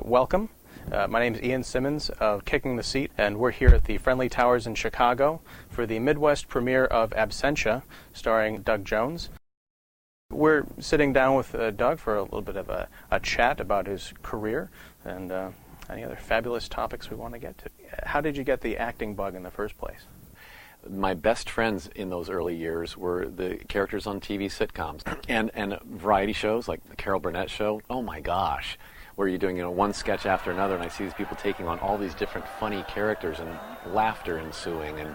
Welcome. My name is Ian Simmons of Kicking the Seat, and we're here at the Friendly Towers in Chicago for the Midwest premiere of Absentia, starring Doug Jones. We're sitting down with Doug for a little bit of a chat about his career and any other fabulous topics we want to get to. How did you get the acting bug in the first place? My best friends in those early years were the characters on TV sitcoms and variety shows like the Carol Burnett Show. Oh my gosh, where you're doing one sketch after another, and I see these people taking on all these different funny characters and laughter ensuing, and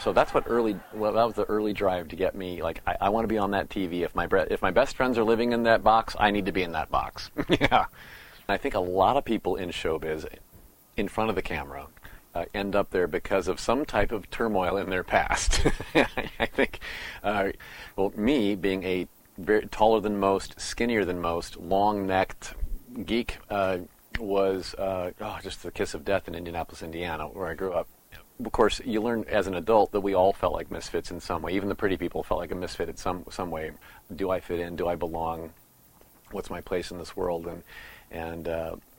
so that's that was the early drive to get me. Like I want to be on that TV. If my best friends are living in that box, I need to be in that box. Yeah, and I think a lot of people in showbiz, in front of the camera, end up there because of some type of turmoil in their past. I think, me being a very taller than most, skinnier than most, long-necked geek was just the kiss of death in Indianapolis, Indiana, where I grew up. Of course, you learn as an adult that we all felt like misfits in some way. Even the pretty people felt like a misfit in some way. Do I fit in? Do I belong? What's my place in this world? And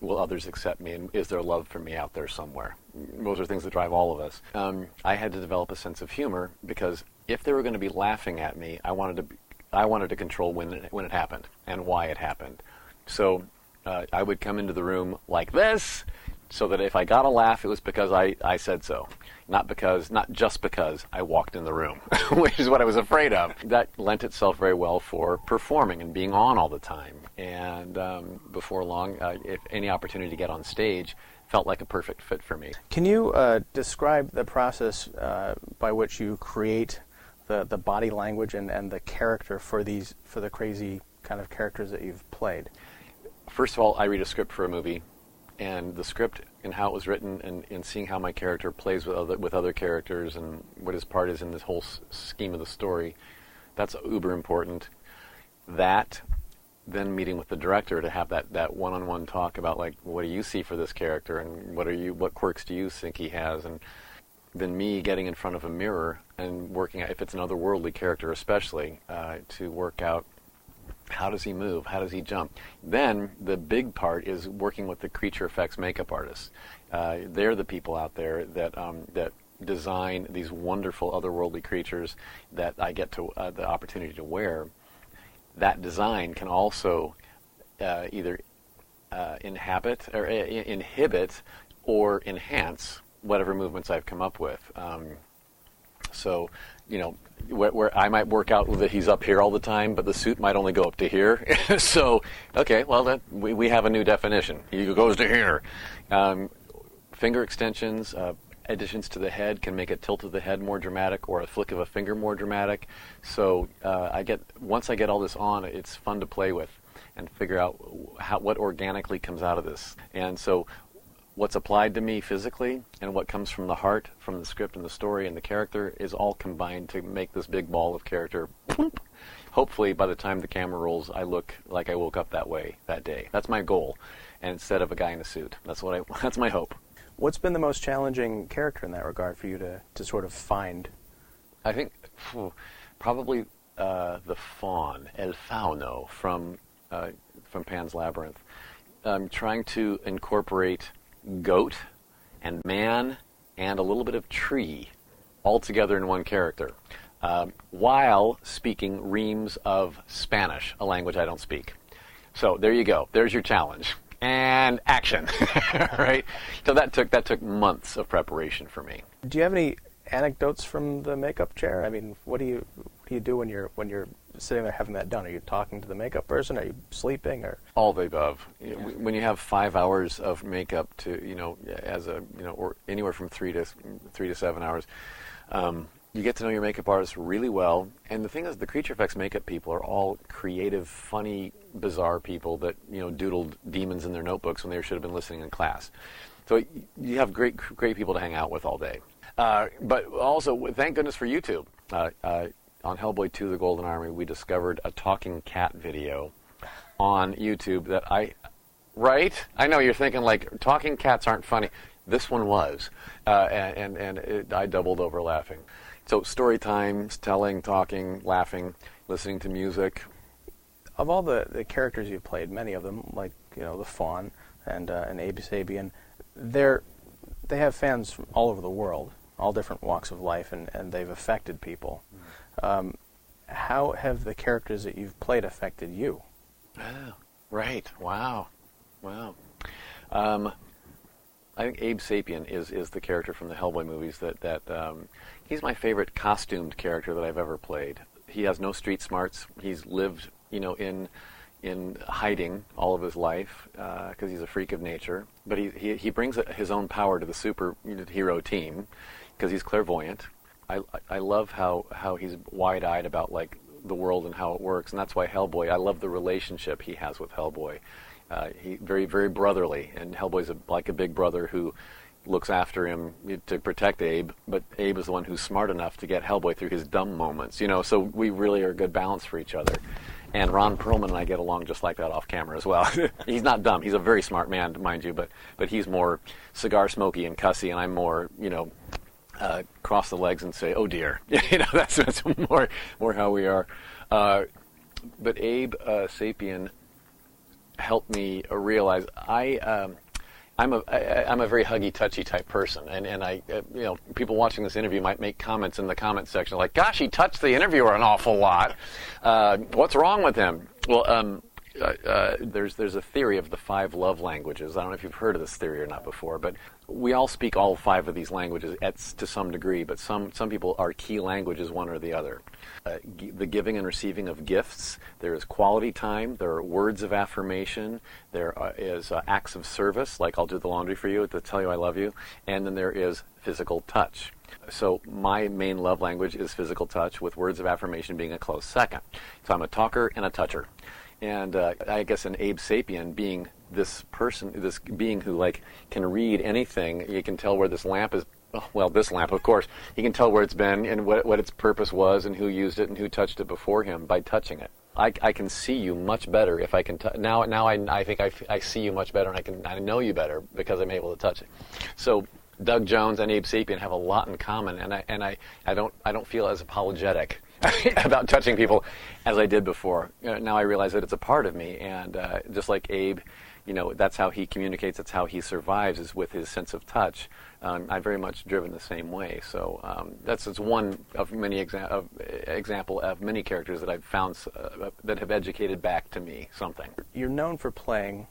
will others accept me? And is there love for me out there somewhere? Those are things that drive all of us. I had to develop a sense of humor because if they were going to be laughing at me, I wanted to control when it happened and why it happened. So I would come into the room like this, so that if I got a laugh, it was because I said so, not just because I walked in the room, which is what I was afraid of. That lent itself very well for performing and being on all the time. And before long, if any opportunity to get on stage felt like a perfect fit for me. Can you describe the process by which you create the body language and the character for the crazy kind of characters that you've played? First of all, I read a script for a movie. And the script and how it was written and seeing how my character plays with other characters and what his part is in this whole scheme of the story, that's uber important. That, then meeting with the director to have that one-on-one talk about, like, what do you see for this character and what quirks do you think he has, and then me getting in front of a mirror and working out, if it's an otherworldly character especially, to work out how does he move? How does he jump? Then the big part is working with the creature effects makeup artists. They're the people out there that design these wonderful otherworldly creatures that I get to the opportunity to wear. That design can also either inhibit or enhance whatever movements I've come up with. So, where I might work out that he's up here all the time, but the suit might only go up to here. So, okay, well, then we have a new definition. He goes to here. Finger extensions, additions to the head can make a tilt of the head more dramatic or a flick of a finger more dramatic. So once I get all this on, it's fun to play with and figure out what organically comes out of this. And so what's applied to me physically and what comes from the heart, from the script and the story and the character, is all combined to make this big ball of character. Hopefully, by the time the camera rolls, I look like I woke up that way that day. That's my goal, and instead of a guy in a suit. That's my hope. What's been the most challenging character in that regard for you to sort of find? I think probably the faun, El Fauno, from Pan's Labyrinth. Trying to incorporate goat and man and a little bit of tree all together in one character, while speaking reams of Spanish, a language I don't speak. So there you go. There's your challenge. And action. Right? So that took months of preparation for me. Do you have any anecdotes from the makeup chair? I mean, what do you do when you're sitting there having that done? Are you talking to the makeup person? Are you sleeping? Or all the above? Yeah. When you have 5 hours of makeup to or anywhere from 3 to 7 hours, you get to know your makeup artist really well. And the thing is, the creature effects makeup people are all creative, funny, bizarre people that doodled demons in their notebooks when they should have been listening in class. So you have great people to hang out with all day. But also, thank goodness for YouTube. On Hellboy 2: The Golden Army, we discovered a talking cat video on YouTube that right? I know you're thinking, like, talking cats aren't funny. This one was, I doubled over laughing. So story times, telling, talking, laughing, listening to music. Of all the characters you've played, many of them, like the Fawn and Abe Sapien, they have fans from all over the world, all different walks of life, and they've affected people. How have the characters that you've played affected you? Oh, right. Wow. I think Abe Sapien is the character from the Hellboy movies that he's my favorite costumed character that I've ever played. He has no street smarts. He's lived, in hiding all of his life because he's a freak of nature. But he brings his own power to the superhero team because he's clairvoyant. I love how he's wide-eyed about like the world and how it works, and that's why Hellboy. I love the relationship he has with Hellboy. He very, very brotherly, and Hellboy's like a big brother who looks after him to protect Abe, but Abe is the one who's smart enough to get Hellboy through his dumb moments, so we really are a good balance for each other. And Ron Perlman and I get along just like that off camera as well. He's not dumb. He's a very smart man, mind you, but he's more cigar smoky and cussy, and I'm more, cross the legs and say, oh dear. That's more how we are. But Abe Sapien helped me realize I'm a very huggy, touchy type person, and I people watching this interview might make comments in the comment section like, "Gosh, he touched the interviewer an awful lot. What's wrong with him?" Well, there's a theory of the 5 love languages. I don't know if you've heard of this theory or not before, but we all speak all 5 of these languages to some degree, but some people are key languages, one or the other. The giving and receiving of gifts. There is quality time. There are words of affirmation. There is acts of service, like I'll do the laundry for you to tell you I love you. And then there is physical touch. So my main love language is physical touch, with words of affirmation being a close second. So I'm a talker and a toucher. And I guess an Abe Sapien being this person, this being who can read anything. You can tell where this lamp is. Well, this lamp, of course. He can tell where it's been and what its purpose was and who used it and who touched it before him by touching it. I can see you much better if I can. Now I think I see you much better, and I know you better because I'm able to touch it. So Doug Jones and Abe Sapien have a lot in common, and I don't feel as apologetic about touching people as I did before. Now I realize that it's a part of me, and just like Abe, that's how he communicates, that's how he survives, is with his sense of touch. I'm very much driven the same way. So that's one of many example of many characters that I've found that have educated back to me something. You're known for playing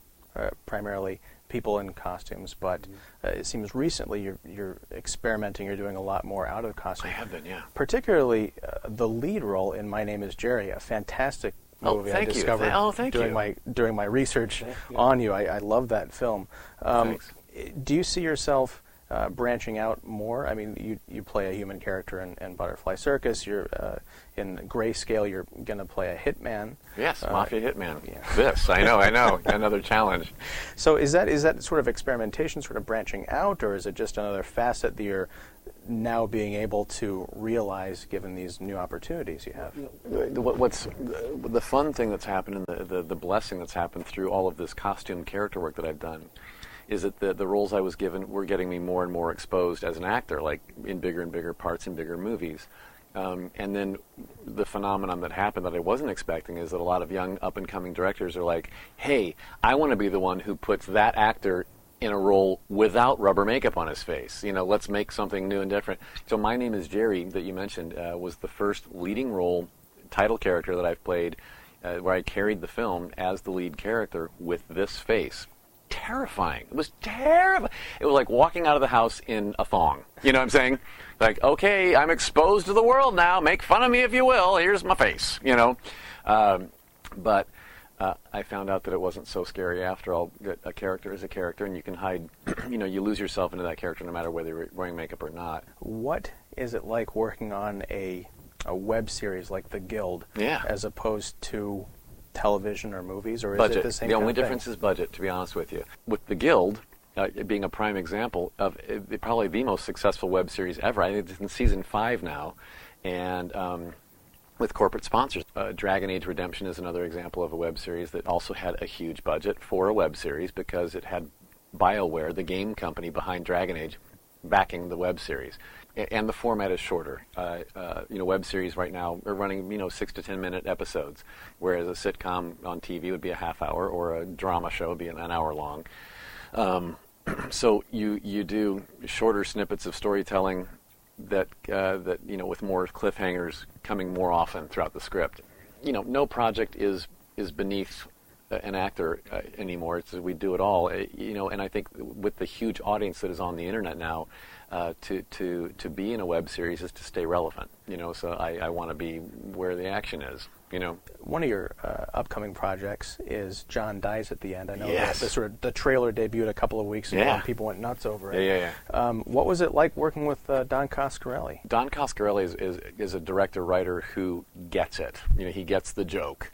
primarily people in costumes, but it seems recently you're experimenting. You're doing a lot more out of costume. I have been, yeah. Particularly the lead role in My Name Is Jerry, a fantastic movie I discovered during my research on you. I love that film. Thanks. Do you see yourself branching out more? I mean, you play a human character in Butterfly Circus. You're in Grayscale. You're going to play a hitman. Yes, Mafia hitman. Yeah. This, I know. Another challenge. So is that sort of experimentation, sort of branching out, or is it just another facet that you're now being able to realize given these new opportunities you have? What's the fun thing that's happened, and the blessing that's happened through all of this costume character work that I've done, is that the roles I was given were getting me more and more exposed as an actor, like in bigger and bigger parts in bigger movies. And then the phenomenon that happened that I wasn't expecting is that a lot of young up-and-coming directors are like, hey, I want to be the one who puts that actor in a role without rubber makeup on his face. Let's make something new and different. So My Name Is Jerry, that you mentioned, was the first leading role title character that I've played where I carried the film as the lead character with this face. Terrifying. It was terrible. It was like walking out of the house in a thong. You know what I'm saying? Like, okay, I'm exposed to the world now. Make fun of me if you will. Here's my face. But I found out that it wasn't so scary after all. That a character is a character, and you can hide. You lose yourself into that character no matter whether you're wearing makeup or not. What is it like working on a web series like The Guild, as opposed to television or movies, or is budget. It the same? The only difference is budget, to be honest with you. With The Guild being a prime example of probably the most successful web series ever. I think it's in season 5 now, and with corporate sponsors. Dragon Age Redemption is another example of a web series that also had a huge budget for a web series because it had BioWare, the game company behind Dragon Age, backing the web series. And the format is shorter. Web series right now are running 6 to 10 minute episodes, whereas a sitcom on TV would be a half hour, or a drama show would be an hour long. So you do shorter snippets of storytelling that with more cliffhangers coming more often throughout the script. No project is beneath an actor anymore. We do it all. And I think with the huge audience that is on the internet now, to be in a web series is to stay relevant. So I want to be where the action is. One of your upcoming projects is John Dies at the End. I know yes. the trailer debuted a couple of weeks ago, yeah. and people went nuts over it. Yeah. What was it like working with Don Coscarelli? Don Coscarelli is a director-writer who gets it. He gets the joke.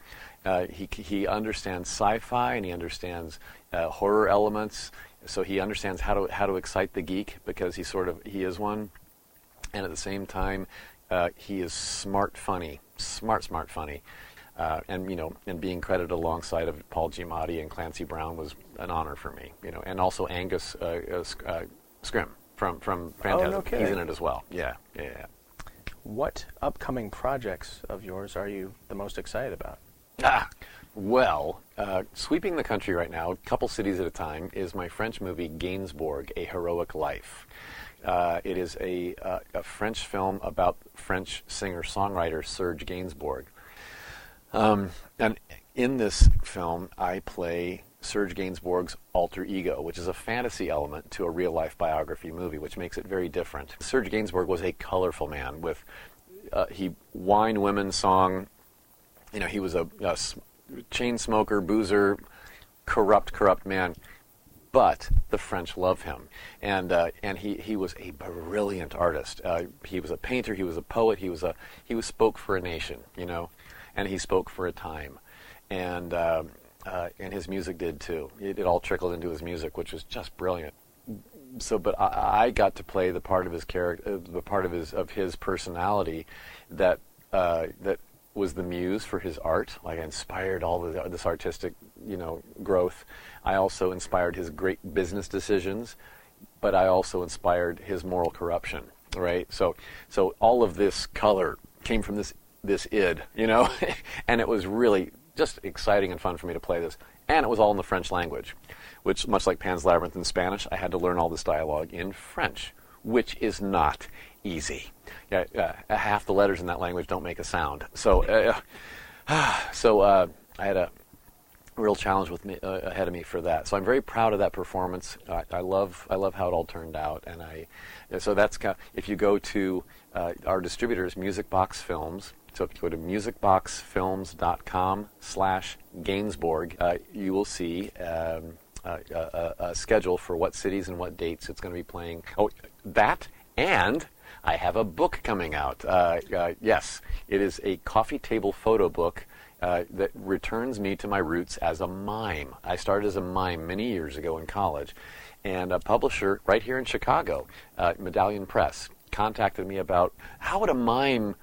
He understands sci-fi, and he understands horror elements. So he understands how to excite the geek, because he is one, and at the same time, he is smart funny, and being credited alongside of Paul Giamatti and Clancy Brown was an honor for me, and also Angus Scrim from Phantasm. Oh, no kidding. He's in it as well. Yeah. What upcoming projects of yours are you the most excited about? Well, sweeping the country right now, a couple cities at a time, is my French movie Gainsbourg, A Heroic Life. It is a French film about French singer-songwriter Serge Gainsbourg. And in this film, I play Serge Gainsbourg's alter ego, which is a fantasy element to a real-life biography movie, which makes it very different. Serge Gainsbourg was a colorful man with he wine women song. He was a chain smoker, boozer, corrupt man. But the French love him, and he was a brilliant artist. He was a painter. He was a poet. He spoke for a nation, and he spoke for a time, and his music did too. It all trickled into his music, which was just brilliant. So, but I got to play the part of his character, the part of his personality that was the muse for his art. Like, I inspired all this artistic, growth. I also inspired his great business decisions, but I also inspired his moral corruption. Right. So all of this color came from this id, and it was really just exciting and fun for me to play this. And it was all in the French language, which, much like Pan's Labyrinth in Spanish, I had to learn all this dialogue in French, which is not easy. Half the letters in that language don't make a sound. So I had a real challenge ahead of me for that. So I'm very proud of that performance. I love how it all turned out, and so that's if you go to our distributors, Music Box Films. So if you go to musicboxfilms.com/Gainsbourg, you will see a schedule for what cities and what dates it's going to be playing. Oh, that, and I have a book coming out. Yes, it is a coffee table photo book that returns me to my roots as a mime. I started as a mime many years ago in college, and a publisher right here in Chicago, Medallion Press, contacted me about how would a mime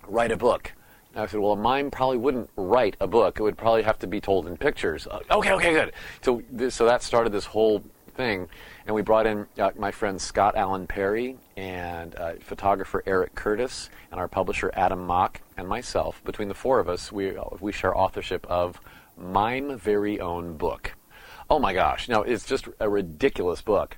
write a book. And I said, well, a mime probably wouldn't write a book. It would probably have to be told in pictures. Okay, good. So that started this whole thing, and we brought in my friend Scott Allen Perry and photographer Eric Curtis and our publisher Adam Mock and myself. Between the four of us, we share authorship of Mime Very Own Book. Oh my gosh! Now it's just a ridiculous book.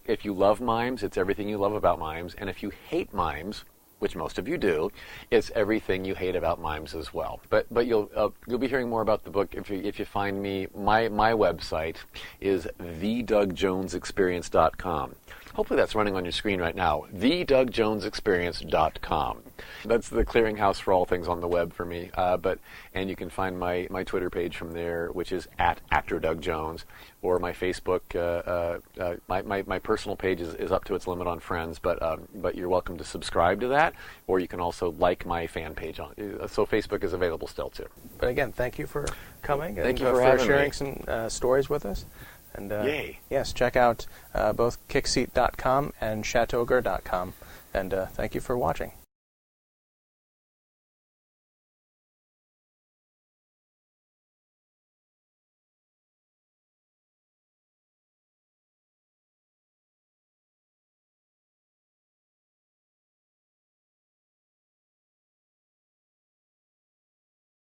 If you love mimes, it's everything you love about mimes, and if you hate mimes, which most of you do, it's everything you hate about mimes as well. But you'll be hearing more about the book if you find me. My website is thedougjonesexperience.com. Hopefully that's running on your screen right now. thedougjonesexperience.com. That's the clearinghouse for all things on the web for me. And you can find my Twitter page from there, which is @ActorDougJones, or my Facebook. My personal page is up to its limit on friends, but you're welcome to subscribe to that, or you can also like my fan page on. So Facebook is available still too. But again, thank you for coming. Thank you for having sharing me. some stories with us. And Yay. Yes, check out both kickseat.com and chateauguer.com. And thank you for watching.